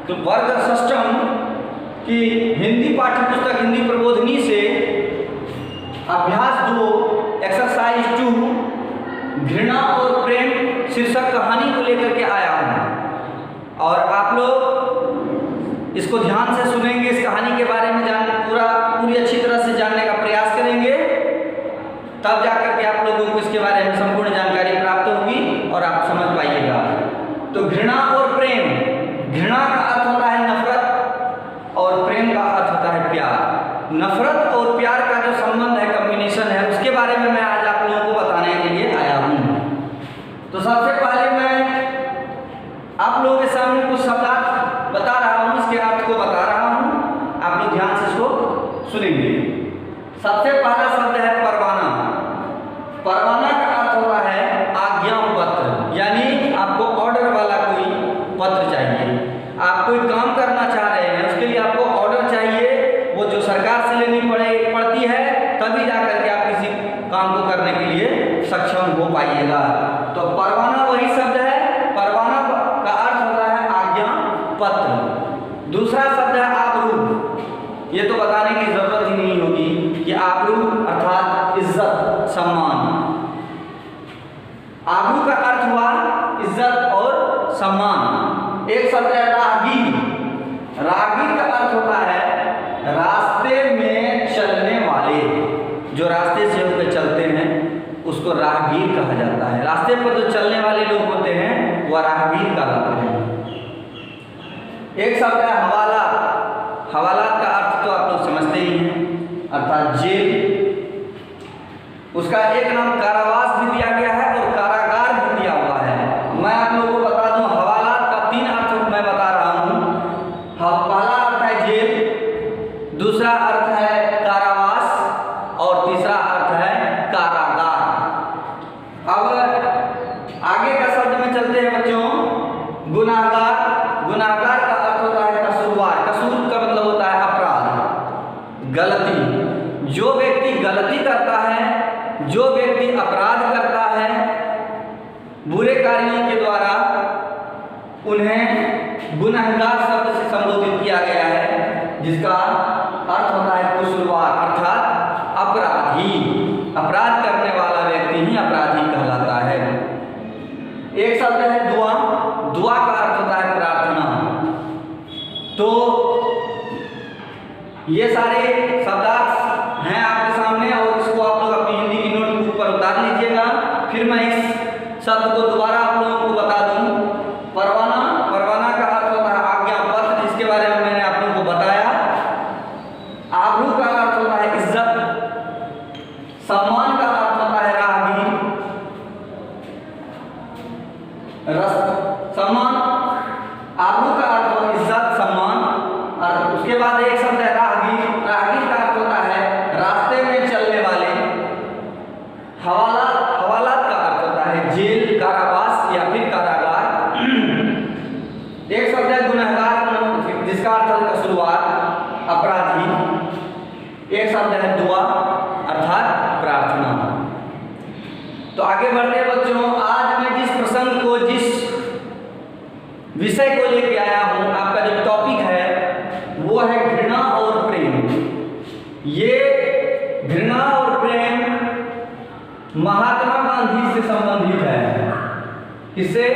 तो वर्ग षष्ठम की हिंदी पाठ्यपुस्तक हिंदी प्रबोधिनी से अभ्यास 2 एक्सरसाइज 2 घृणा और प्रेम शीर्षक कहानी को लेकर के आया हूँ। और आप लोग इसको ध्यान से सुनेंगे, इस कहानी के बारे में पूरी अच्छी तरह से जानने का प्रयास करेंगे, तब जाकर के आप लोगों को इसके बारे में संपूर्ण जानकारी प्राप्त होगी और आप समझ पाइएगा। तो घृणा और प्रेम, घृणा का अर्थ होता है नफरत और प्रेम का अर्थ होता है प्यार। नफरत और प्यार का जो संबंध है, कॉम्बिनेशन है, उसके बारे में मैं आज आप लोगों को बताने के लिए आया हूँ। तो सबसे पहले मैं आप लोगों के सामने कुछ शब्द बता रहा हूँ, इसके अर्थ को बता रहा हूँ, आप लोग ध्यान से इसको सुनेंगे। सबसे पहला शब्द है परवाना। परवाना का अर्थ होता है आज्ञा पत्र, यानी आपको ऑर्डर वाला कोई पत्र चाहिए। आप कोई काम करना चाह रहे हैं, उसके लिए आपको ऑर्डर चाहिए, वो जो सरकार से लेनी पड़ती है, तभी जाकर के आप किसी काम को करने के लिए सक्षम हो पाइएगा। तो परवाना वही शब्द है। परवाना का अर्थ होता है आज्ञा पत्र। दूसरा शब्द है आबरू। ये तो बताने की जरूरत ही नहीं होगी कि आबरू अर्थात इज्जत, सम्मान। आबरू का अर्थ हुआ इज्जत और सम्मान। एक शब्द है राहगीर। राहगीर का अर्थ होता है रास्ते में चलने वाले, जो रास्ते से होकर चलते हैं उसको राहगीर कहा जाता है। रास्ते पर जो चलने वाले लोग होते हैं वह राहगीर कहलाते हैं। एक शब्द है हवालात। हवालात का अर्थ तो आप लोग समझते ही हैं, अर्थात जेल। उसका एक नाम कारावास भी दिया गया है और कारागार भी दिया हुआ है। मैं आप लोगों को बता दूं, हवालात का 3 अर्थ मैं बता रहा हूं। पहला अर्थ है जेल, दूसरा अर्थ है कारावास और तीसरा अर्थ है कारागार। अब आगे का शब्द में चलते हैं बच्चों। गुनाहगार। गुनाहगार का अर्थ होता है कसूरवार। कसूर का मतलब होता है अपराध, गलती। जो व्यक्ति गलती करता है, जो व्यक्ति अपराध करता है बुरे कार्यों के द्वारा, उन्हें गुनहगार शब्द से संबोधित किया गया है, जिसका अर्थ होता है कसूरवार अर्थात अपराधी। अपराध करने वाला व्यक्ति ही अपराधी कहलाता है। एक शब्द है दुआ। दुआ का अर्थ होता है प्रार्थना। तो ये सारे शब्दार्थ हैं आपके सामने और इसको आप लोग अपनी हिंदी की नोटबुक पर उतार लीजिएगा। फिर मैं इस शब्द को दोबारा आप लोगों को बता दूं। परवाना। परवाना का अर्थ होता है आज्ञा पत्र, जिसके बारे में मैंने आप लोगों को बताया। आबरू का अर्थ होता है इज्जत। सम्मान का अर्थ होता है राहगीर। सम्मान, आबरू का अर्थ होता है इज्जत, सम्मान। और उसके बाद एक शब्द है राहगीर। राहगीर का अर्थ होता है रास्ते में चलने वाले। हवालात। हवालात का अर्थ होता है जेल, कारावास या फिर कारागार। एक शब्द है गुनहगार, जिसका अर्थ है कसूरवार, अपराधी। एक शब्द है दुआ अर्थात प्रार्थना। तो आगे बढ़ते हैं बच्चों। आज मैं जिस प्रसंग को, जिस विषय को लेके आया हूं, आपका जो टॉपिक है वो है घृणा और प्रेम। ये घृणा और प्रेम महात्मा गांधी से संबंधित है। किससे?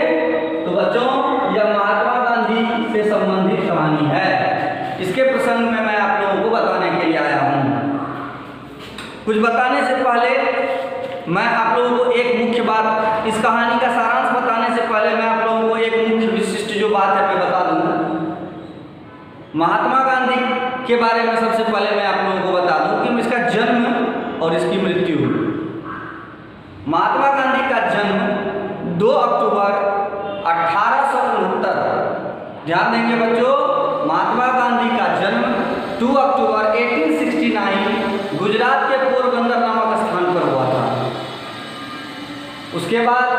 तो बच्चों, यह महात्मा गांधी से संबंधित कहानी है। इसके प्रसंग में मैं आप लोगों को बताने के लिए आया हूं। कुछ बताने से पहले मैं आप लोगों को एक मुख्य बात, इस कहानी का सारांश बताने से पहले मैं आप लोगों को एक मुख्य विशिष्ट जो बात है मैं बता दूं। महात्मा गांधी के बारे में सबसे पहले मैं आप लोगों को बता दूं कि इसका जन्म और इसकी मृत्यु। महात्मा गांधी का जन्म 2 अक्टूबर 1869। ध्यान देंगे बच्चों, महात्मा गांधी का जन्म 2 अक्टूबर 1869 गुजरात के पोरबंदर नामक स्थान पर हुआ था। उसके बाद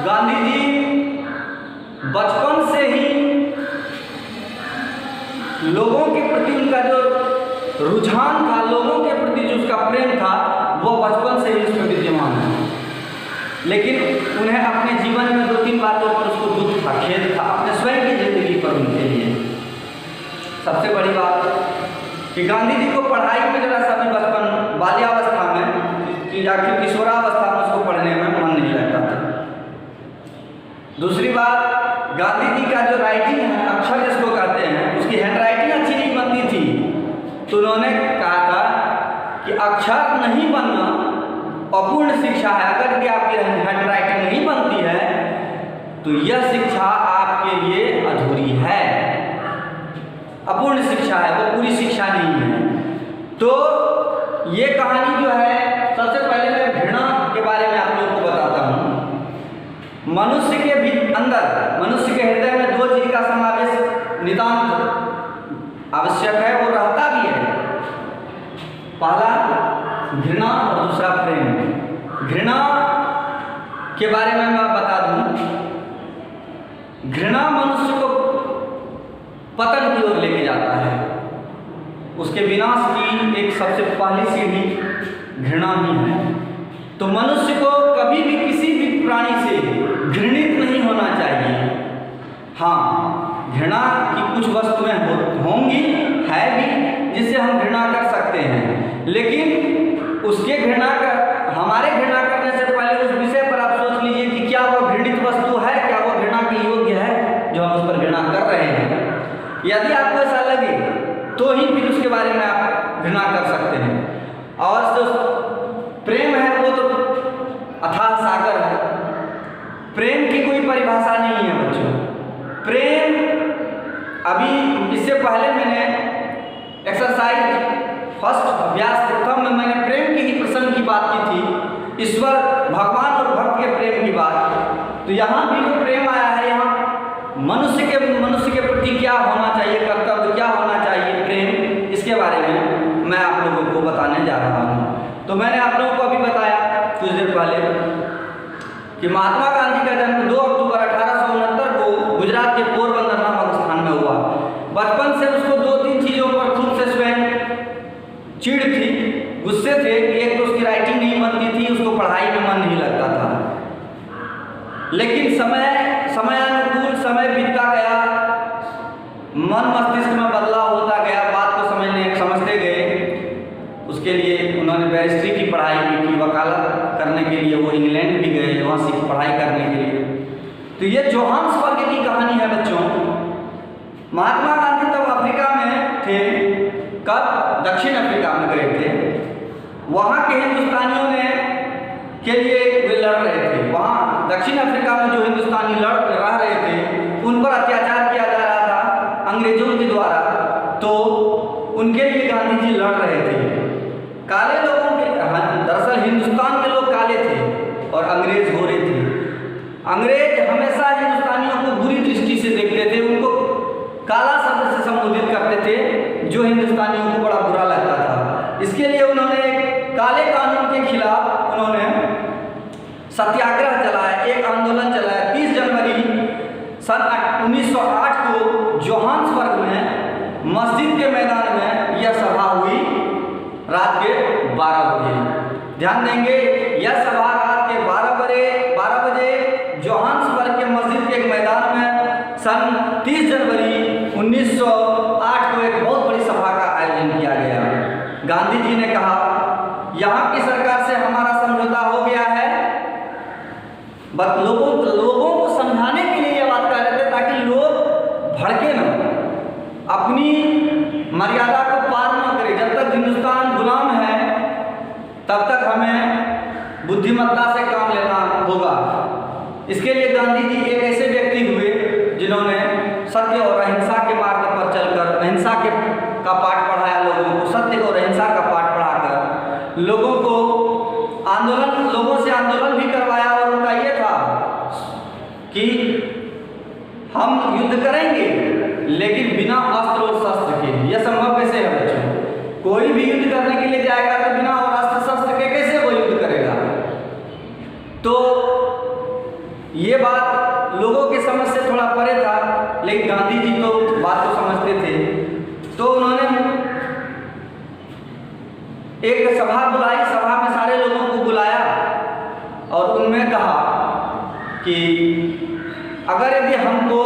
गांधी जी बचपन से ही लोगों के प्रति उनका जो रुझान था, लोगों के प्रति जो उसका प्रेम था, वो बचपन से ही उसमें विद्यमान है। लेकिन उन्हें अपने जीवन में 2-3 बातों पर उसको दुख था, खेद था, अपने स्वयं की जिंदगी पर उनके लिए। सबसे बड़ी बात कि गांधी जी को पढ़ाई में जरा सा भी बचपन बाल्यावस्था में या फिर किशोरावस्था में उसको पढ़ने में मन नहीं लगता था। दूसरी बात, गांधी जी का जो राइटिंग है, अक्षर जिसको कहते हैं, उसकी हैंडराइटिंग अच्छी नहीं बनती थी। तो उन्होंने कहा था कि अक्षर नहीं बनना अपूर्ण शिक्षा है। अगर कि आपकी हैंडराइटिंग नहीं बनती है तो यह शिक्षा आपके लिए अधूरी है, अपूर्ण शिक्षा है, वो पूरी शिक्षा नहीं है। तो ये कहानी जो है, सबसे पहले मैं घृणा के बारे में आप लोगों को बताता हूँ। मनुष्य के भी अंदर, मनुष्य के हृदय में दो चीज का समावेश नितांत आवश्यक है, वो रहता भी है। पहला घृणा और दूसरा प्रेम। घृणा के बारे में मैं बता दूं, घृणा मनुष्य को पतन की ओर लेके जाता है। उसके विनाश की एक सबसे पहली सीढ़ी घृणा ही है। तो मनुष्य को कभी भी किसी भी प्राणी से घृणित नहीं होना चाहिए। हाँ, घृणा की कुछ वस्तुएं होंगी, है भी, जिससे हम घृणा कर सकते हैं, लेकिन उसके घृणा कर हमारे घृणा करने से पहले उस विषय पर आप सोच लीजिए कि क्या वो घृणित वस्तु है, क्या वो घृणा के योग्य है जो हम उस पर घृणा कर रहे हैं। यदि आपको ऐसा लगे तो ही फिर उसके बारे में आप घृणा कर सकते हैं। और जो प्रेम है वो तो अथाह सागर है। प्रेम की कोई परिभाषा नहीं है बच्चों। प्रेम, अभी इससे पहले मैंने एक्सरसाइज फर्स्ट अभ्यास प्रथम में मैंने प्रेम के ही प्रसंग की बात की थी, ईश्वर भगवान और भक्त के प्रेम की बात। तो यहाँ भी जो प्रेम आया है, यहाँ मनुष्य के प्रति क्या होना चाहिए, कर्तव्य क्या होना चाहिए, प्रेम, इसके बारे में मैं आप लोगों को बताने जा रहा हूँ। तो मैंने आप लोगों को अभी बताया कुछ देर पहले कि महात्मा गांधी का जन्म 2 अक्टूबर 1869 को गुजरात के पोरबंदर नामक स्थान में हुआ। बचपन से उसको 2-3 चीज़ों पर खुद से स्वयं चिढ़ थी, गुस्से थे। एक तो उसकी राइटिंग नहीं बनती थी, उसको पढ़ाई में मन नहीं लगता था। लेकिन समयानुकूल समय बीतता गया, मन मस्तिष्क में बदलाव होता गया, बात को समझते गए। उसके लिए उन्होंने बैरिस्ट्री की पढ़ाई भी की, वकालत करने के लिए वो इंग्लैंड भी गए, वहाँ पढ़ाई करने के लिए। तो ये जोहान्सबर्ग की कहानी है बच्चों। महात्मा गांधी तब अफ्रीका में थे। कब? दक्षिण अफ्रीका में गए थे। वहाँ के हिंदुस्तानियों ने के लिए वे लड़ रहे थे। वहाँ दक्षिण अफ्रीका में जो हिंदुस्तानी रह रहे थे, उन पर अत्याचार किया जा रहा था अंग्रेजों के द्वारा। तो उनके लिए गांधी जी लड़ रहे थे। काले लोगों के, दरअसल हिंदुस्तान में लोग काले थे और अंग्रेज गोरे थे। अंग्रेज हमेशा हिंदुस्तानियों को बुरी दृष्टि से देखते थे, उनको काला शब्द से संबोधित करते थे, जो हिंदुस्तानियों को बड़ा बुरा लगता था। इसके लिए उन्होंने काले कानून के खिलाफ उन्होंने सत्याग्रह चलाया, एक आंदोलन चलाया। 30 जनवरी सन 1908 को जोहान्सबर्ग में मस्जिद के मैदान में यह सभा हुई रात के 12 बजे। ध्यान देंगे, यह सभा रात के 12 बजे जोहान्सबर्ग के मस्जिद के एक मैदान में सन 30 जनवरी 1908 को एक बहुत बड़ी सभा का आयोजन किया गया। गांधी जी ने कहा, यहाँ की सरकार से हमारा समझौता हो गया है। बस लोगों को समझाने के लिए यह बात कह रहे थे ताकि लोग भड़के न, अपनी मर्यादा को पार न करें। जब तक हिंदुस्तान गुलाम है तब तक हमें बुद्धिमत्ता से काम लेना होगा। इसके लिए गांधी जी एक ऐसे व्यक्ति हुए जिन्होंने सत्य और अहिंसा के मार्ग पर चलकर अहिंसा का पाठ पढ़ाया लोगों को, सत्य और अहिंसा का पाठ पढ़ाकर लोगों को लोगों से आंदोलन भी करवाया। और उनका ये था कि हम युद्ध करेंगे लेकिन बिना अस्त्र और शस्त्र के। यह संभव कैसे है बच्चों? कोई भी युद्ध करने के लिए जाएगा तो बिना और अस्त्र शस्त्र के कैसे वो युद्ध करेगा? तो ये बात लोगों के समझ से थोड़ा परे था, लेकिन गांधी जी तो बात को समझते थे। तो उन्होंने एक सभा बुलाई, सभा में सारे लोगों को बुलाया और उनमें कहा कि अगर यदि हमको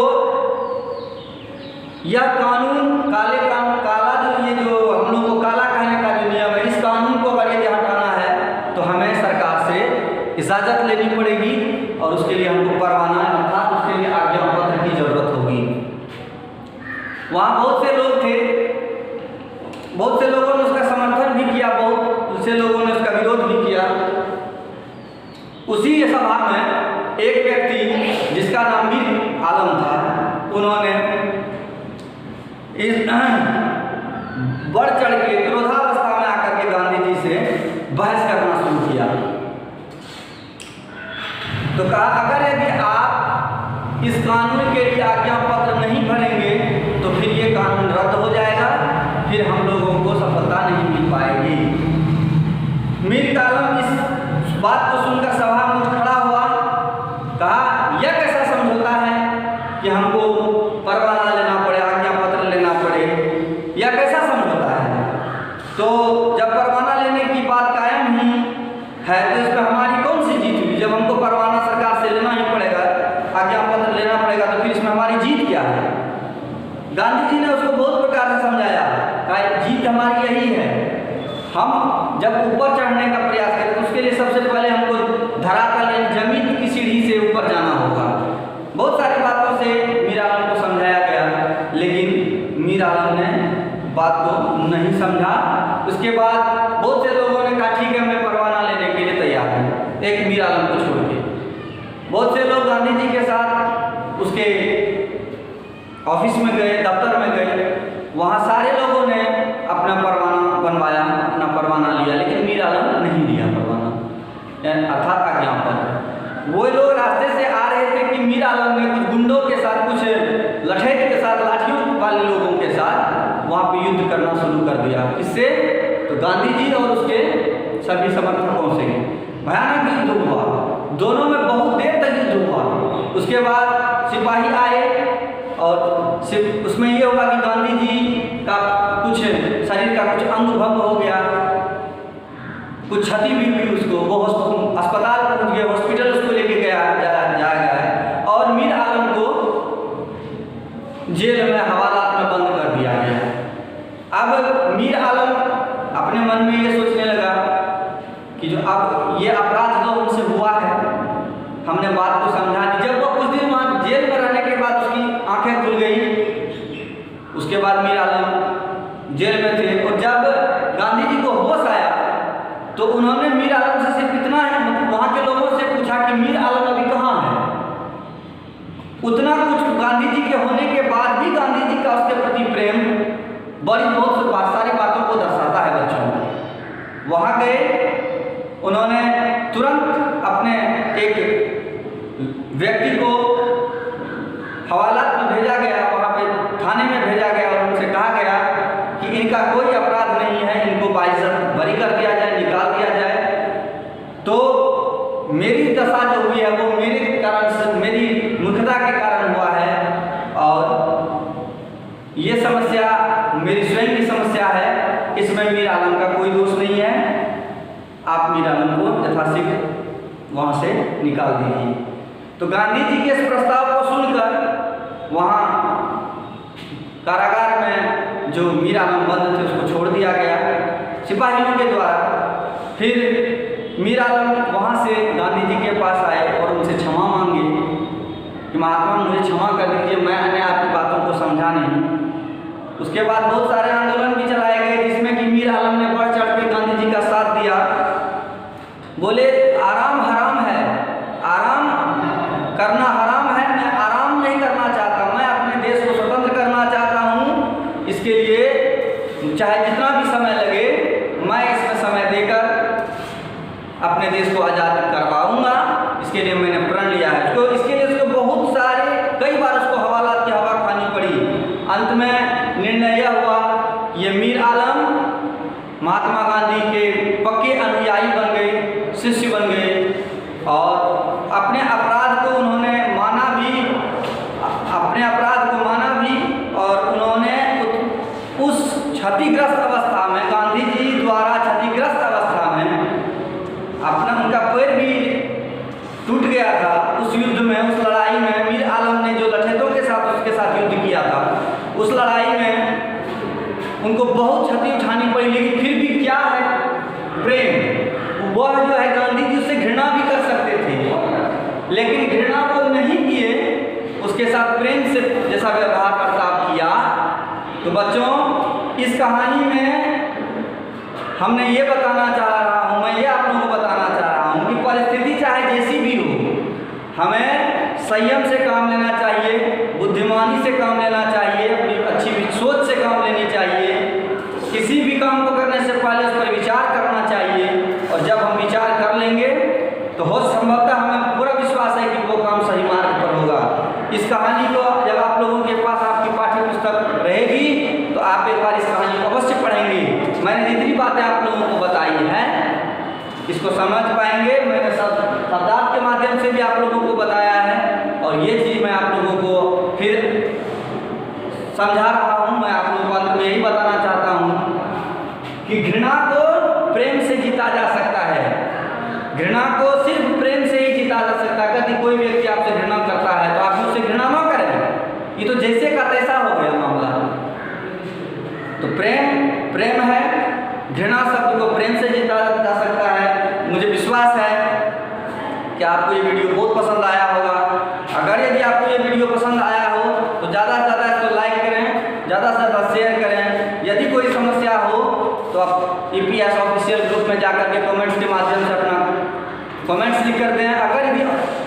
यह कानून काला जो ये जो हम लोग को काला कहने का जो नियम है, इस कानून को अगर यदि हटाना है तो हमें सरकार से इजाज़त लेनी पड़ेगी और उसके लिए हमको परवाना अर्थात उसके लिए आज्ञा पत्र की जरूरत होगी। वहाँ बहुत से लोग थे, बहुत से लोगों ने उसका समर्थन भी किया, बहुत से लोगों ने उसका विरोध भी किया। उसी सभा में एक व्यक्ति जिसका नाम मीर आलम था, उन्होंने इस बढ़ चढ़ के क्रोधावस्था में आकर के गांधी जी से बहस करना शुरू किया। तो कहा अगर यदि आप इस कानून के लिए आज्ञा पत्र नहीं भरेंगे तो फिर ये कानून रद्द हो जाएगा, फिर हम लोगों को सफलता नहीं मिल पाएगी। मीर आलम इस बात को सुनकर सभा में खड़ा हुआ, कहा यह कैसा समझौता है कि हमको परवाना लेना पड़े, आज्ञा पत्र लेना पड़े, यह कैसा समझौता है? तो जब परवाना लेने की बात कायम ही है तो इसमें हमारी कौन सी जीत हुई? जब हमको परवाना सरकार से लेना ही पड़ेगा, आज्ञा पत्र लेना पड़ेगा, तो फिर इसमें हमारी जीत क्या है? गांधी जी ने उसको बहुत प्रकार से समझाया, कहा जीत हमारी यही है, हम जब ऊपर चढ़ने का प्रयास करें तो उसके लिए सबसे पहले हमको धरातल जमीन की सीढ़ी से ऊपर जाना होगा। बहुत सारी बातों से मीर आलम को समझाया गया, लेकिन मीर आलम ने बात को नहीं समझा। उसके बाद बहुत से लोगों ने कहा ठीक है मैं परवाना लेने के लिए तैयार हूँ, एक मीर आलम को छोड़ के। बहुत से लोग गांधी जी के साथ उसके ऑफिस में गए, दफ्तर में गए, वहाँ सारे लोगों ने अपना परवाना बनवाया, अपना परवाना लिया, लेकिन मीर आलम नहीं लिया परवाना अर्थात आज्ञा पत्र। वो लोग रास्ते से आ रहे थे कि मीर आलम ने कुछ गुंडों के साथ, कुछ लठैत के साथ, लाठियों वाले लोगों के साथ वहाँ पे युद्ध करना शुरू कर दिया। किससे? तो गांधी जी और उसके सभी समर्थकों से भयानक युद्ध हुआ, दोनों में बहुत देर तक युद्ध हुआ। उसके बाद सिपाही आए और सिर्फ उसमें ये हुआ कि गांधी जी का कुछ शरीर का कुछ अंग भंग हो गया, कुछ क्षति भी हुई उसको, वो अस्पताल पहुंच गए, हॉस्पिटल उसको लेके जाया गया और मीर आलम को जेल में हवालात में बंद कर दिया गया। अब मीर आलम अपने मन में ये सोचने लगा कि जो अब ये अपराध तो उनसे हुआ है, हमने बात को समझा दी। जब वो कुछ दिन वहाँ जेल में रहने के बाद उसकी आंखें खुल गई, उसके बाद मीर आलम जेल में थे और जब गांधी जी को होश आया तो उन्होंने मीर आलम से सिर्फ इतना है, वहाँ के लोगों से पूछा कि मीर आलम अभी कहाँ है। उतना कुछ गांधी जी के होने के बाद भी गांधी जी का उसके प्रति प्रेम बहुत सारी बातों को दर्शाता है। बच्चों वहाँ गए, उन्होंने तुरंत अपने एक व्यक्ति को हवालात में भेजा गया, वहाँ पे थाने में भेजा गया और उनसे कहा गया कि इनका कोई अपराध नहीं है, इनको बाइज्जत बरी कर दिया जाए, निकाल दिया जाए। तो मेरी दशा जो हुई है वो मेरे कारण से, मेरी मूर्खता के कारण हुआ है और ये समस्या मेरी स्वयं की समस्या है, इसमें मीर आलम का कोई दोष नहीं है, आप मीर आलम को यथाशीघ्र वहाँ से निकाल दीजिए। तो गांधी जी के इस प्रस्ताव को सुनकर वहाँ कारागार में जो मीर आलम बंद थे उसको छोड़ दिया गया सिपाहियों के द्वारा। फिर मीर आलम वहाँ से गांधी जी के पास आए और उनसे क्षमा मांगे कि महात्मा मुझे क्षमा कर दीजिए, मैंने आपकी बातों को समझा नहीं। उसके बाद बहुत सारे आंदोलन भी चलाए गए जिसमें कि मीर आलम ने बढ़ चढ़ के गांधी जी का साथ दिया। बोले आराम हराम है, आराम करना हराम है, मैं आराम नहीं करना चाहता, मैं अपने देश को स्वतंत्र करना चाहता हूँ, इसके लिए चाहे जितना भी समय लगे मैं इसमें समय देकर अपने देश को आज़ाद करवाऊंगा, इसके लिए मैंने प्रण लिया है। तो इसके लिए उसको बहुत सारे कई बार उसको हवालात की हवा खानी पड़ी। अंत में निर्णय यह हुआ ये मीर आलम महात्मा गांधी के पक्के अनुयायी बन गए, शिष्य बन गए और अपने अपराध को उन्होंने माना भी, अपने अपराध को माना भी और उन्होंने उस क्षतिग्रस्त अवस्था में, गांधी जी द्वारा क्षतिग्रस्त अवस्था में अपना उनका पैर भी टूट गया था उस युद्ध में, उस लड़ाई में मीर आलम ने जो लठैतों के साथ उसके साथ युद्ध किया था, उस लड़ाई में उनको बहुत क्षति उठानी पड़ी, लेकिन फिर भी क्या है, प्रेम। वह जो है गांधी जी उससे घृणा भी कर सकते थे, लेकिन घृणा वो नहीं किए, उसके साथ प्रेम से जैसा व्यवहार बर्ताव किया। तो बच्चों, इस कहानी में हमने ये बताना चाह रहा हूँ, मैं ये आप लोगों को बताना चाह रहा हूँ कि परिस्थिति चाहे जैसी भी हो, हमें संयम से काम लेना चाहिए, बुद्धिमानी से काम लेना चाहिए, अपनी अच्छी सोच से काम लेनी चाहिए। किसी भी काम को करने से पहले उस पर विचार करना चाहिए, और जब हम विचार कर लेंगे तो हो संभवतः हमें पूरा विश्वास है कि वो काम सही मार्ग पर होगा। इस कहानी को जब आप लोगों के पास आपकी पाठ्य पुस्तक रहेगी तो आप एक बार इस कहानी को अवश्य पढ़ेंगे। मैंने जितनी बातें आप लोगों को बताई हैं इसको समझ पाएंगे। मैंने शब्दार्थ के माध्यम से भी आप लोगों को बताया है, और ये चीज़ मैं आप लोगों को फिर समझा रहा हूँ। मैं आप लोगों को अंत में यही बताना चाहता हूँ कि घृणा को प्रेम से जीता जा सकता है। घृणा को सिर्फ प्रेम से ही जीता जा सकता है। यदि कोई व्यक्ति आपसे घृणा करता है तो आप उससे घृणा न करें, ये तो जैसे का तैसा हो गया मामला। तो प्रेम है, घृणा शब्द को प्रेम से जीता जा सकता है। मुझे विश्वास है कि आपको ये वीडियो बहुत पसंद आया होगा। अगर यदि आपको ये वीडियो पसंद आया हो तो ज़्यादा से ज़्यादा इसको लाइक करें, ज़्यादा से ज़्यादा शेयर करें। यदि कोई समस्या हो तो आप EPS ऑफिशियल ग्रुप में जाकर के कमेंट्स के माध्यम से अपना कमेंट्स लिख कर दें। अगर यदि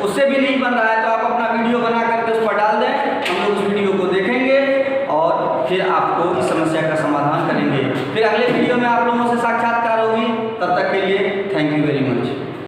उससे भी नहीं बन रहा है तो आप अपना वीडियो बना करके उस पर डाल दें, हम लोग उस वीडियो को देखेंगे और फिर आपको इस समस्या का समाधान करेंगे। फिर अगले वीडियो में आप लोगों